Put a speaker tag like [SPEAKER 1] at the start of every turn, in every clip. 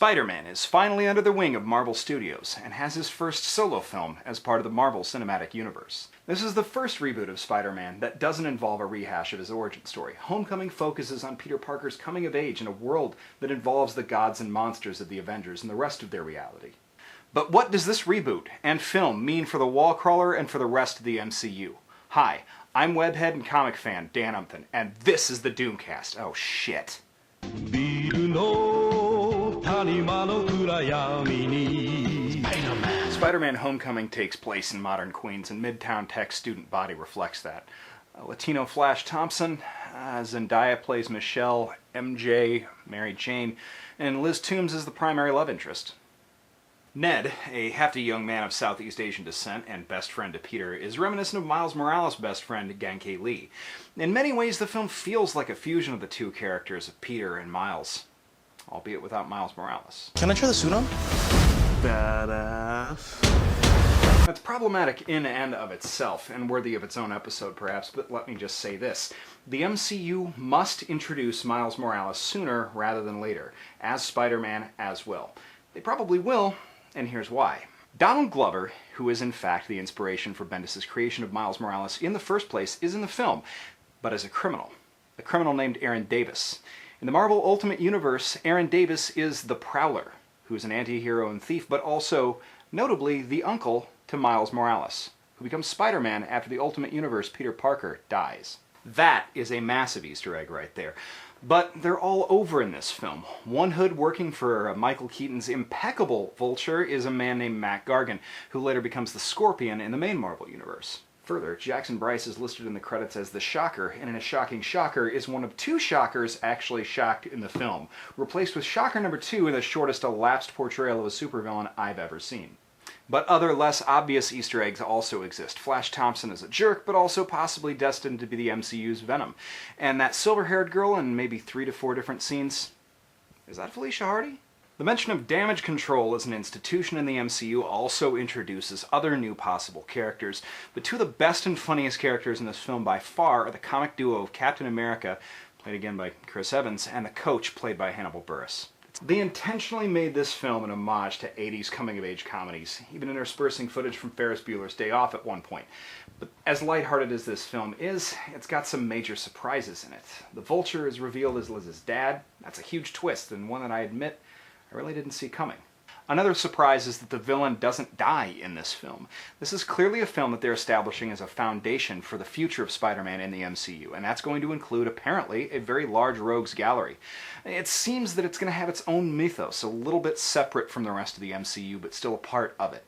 [SPEAKER 1] Spider-Man is finally under the wing of Marvel Studios and has his first solo film as part of the Marvel Cinematic Universe. This is the first reboot of Spider-Man that doesn't involve a rehash of his origin story. Homecoming focuses on Peter Parker's coming of age in a world that involves the gods and monsters of the Avengers and the rest of their reality. But what does this reboot and film mean for the wall crawler and for the rest of the MCU? Hi, I'm webhead and comic fan Dan Umpton, and this is the Doomcast. Oh shit. Spider-Man Homecoming takes place in modern Queens, and Midtown Tech's student body reflects that. Latino Flash Thompson, Zendaya plays Michelle, MJ, Mary Jane, and Liz Toombs is the primary love interest. Ned, a hefty young man of Southeast Asian descent and best friend to Peter, is reminiscent of Miles Morales' best friend, Ganke Lee. In many ways, the film feels like a fusion of the two characters of Peter and Miles, albeit without Miles Morales.
[SPEAKER 2] Can I try the suit on?
[SPEAKER 1] Badass. That's problematic in and of itself, and worthy of its own episode perhaps, but let me just say this. The MCU must introduce Miles Morales sooner rather than later, as Spider-Man as well. They probably will, and here's why. Donald Glover, who is in fact the inspiration for Bendis' creation of Miles Morales in the first place, is in the film, but as a criminal named Aaron Davis. In the Marvel Ultimate Universe, Aaron Davis is the Prowler, who is an anti-hero and thief, but also, notably, the uncle to Miles Morales, who becomes Spider-Man after the Ultimate Universe Peter Parker dies. That is a massive Easter egg right there. But they're all over in this film. One Hood working for Michael Keaton's impeccable Vulture is a man named Matt Gargan, who later becomes the Scorpion in the main Marvel Universe. Further, Jackson Bryce is listed in the credits as the Shocker, and in a shocking shocker is one of two Shockers actually shocked in the film, replaced with Shocker number 2 in the shortest elapsed portrayal of a supervillain I've ever seen. But other, less obvious Easter eggs also exist. Flash Thompson is a jerk, but also possibly destined to be the MCU's Venom. And that silver-haired girl in maybe 3 to 4 different scenes, is that Felicia Hardy? The mention of damage control as an institution in the MCU also introduces other new possible characters, but two of the best and funniest characters in this film by far are the comic duo of Captain America, played again by Chris Evans, and the Coach, played by Hannibal Buress. They intentionally made this film an homage to 80s coming-of-age comedies, even interspersing footage from Ferris Bueller's Day Off at one point. But as lighthearted as this film is, it's got some major surprises in it. The Vulture is revealed as Liz's dad. That's a huge twist, and one that I admit I really didn't see coming. Another surprise is that the villain doesn't die in this film. This is clearly a film that they're establishing as a foundation for the future of Spider-Man in the MCU, and that's going to include, apparently, a very large rogues gallery. It seems that it's going to have its own mythos, a little bit separate from the rest of the MCU, but still a part of it.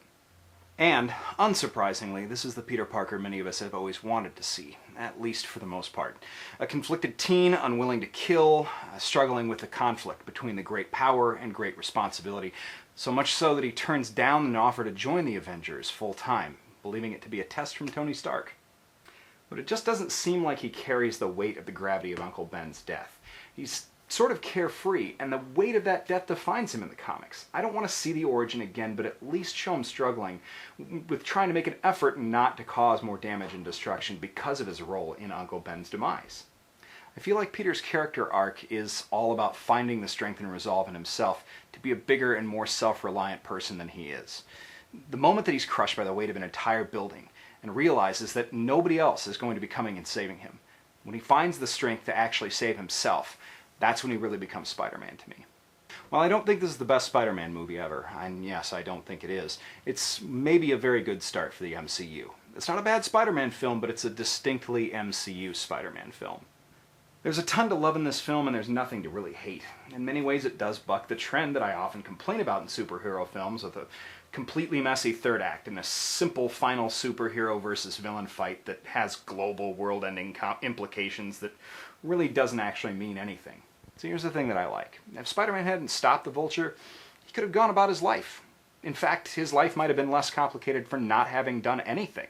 [SPEAKER 1] And, unsurprisingly, this is the Peter Parker many of us have always wanted to see, at least for the most part. A conflicted teen, unwilling to kill, struggling with the conflict between the great power and great responsibility, so much so that he turns down an offer to join the Avengers full-time, believing it to be a test from Tony Stark. But it just doesn't seem like he carries the weight of the gravity of Uncle Ben's death. He's sort of carefree, and the weight of that death defines him in the comics. I don't want to see the origin again, but at least show him struggling with trying to make an effort not to cause more damage and destruction because of his role in Uncle Ben's demise. I feel like Peter's character arc is all about finding the strength and resolve in himself to be a bigger and more self-reliant person than he is. The moment that he's crushed by the weight of an entire building and realizes that nobody else is going to be coming and saving him, when he finds the strength to actually save himself, that's when he really becomes Spider-Man to me. While I don't think this is the best Spider-Man movie ever, and yes, I don't think it is, it's maybe a very good start for the MCU. It's not a bad Spider-Man film, but it's a distinctly MCU Spider-Man film. There's a ton to love in this film, and there's nothing to really hate. In many ways, it does buck the trend that I often complain about in superhero films, with a completely messy third act and a simple final superhero versus villain fight that has global world-ending implications that really doesn't actually mean anything. So here's the thing that I like. If Spider-Man hadn't stopped the Vulture, he could have gone about his life. In fact, his life might have been less complicated for not having done anything.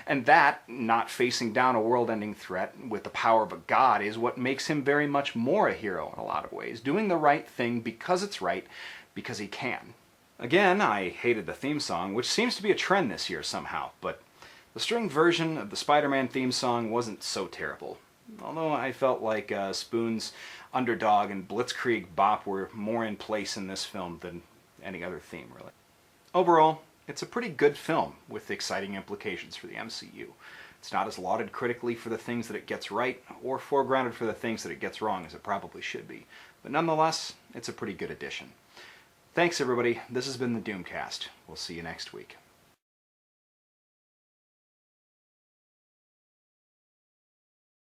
[SPEAKER 1] And that, not facing down a world-ending threat with the power of a god, is what makes him very much more a hero in a lot of ways, doing the right thing because it's right, because he can. Again, I hated the theme song, which seems to be a trend this year somehow, but the string version of the Spider-Man theme song wasn't so terrible. although I felt like Spoon's Underdog and Blitzkrieg Bop were more in place in this film than any other theme, really. Overall, it's a pretty good film with exciting implications for the MCU. It's not as lauded critically for the things that it gets right, or foregrounded for the things that it gets wrong as it probably should be, but nonetheless, it's a pretty good addition. Thanks everybody, this has been the Doomcast. We'll see you next week.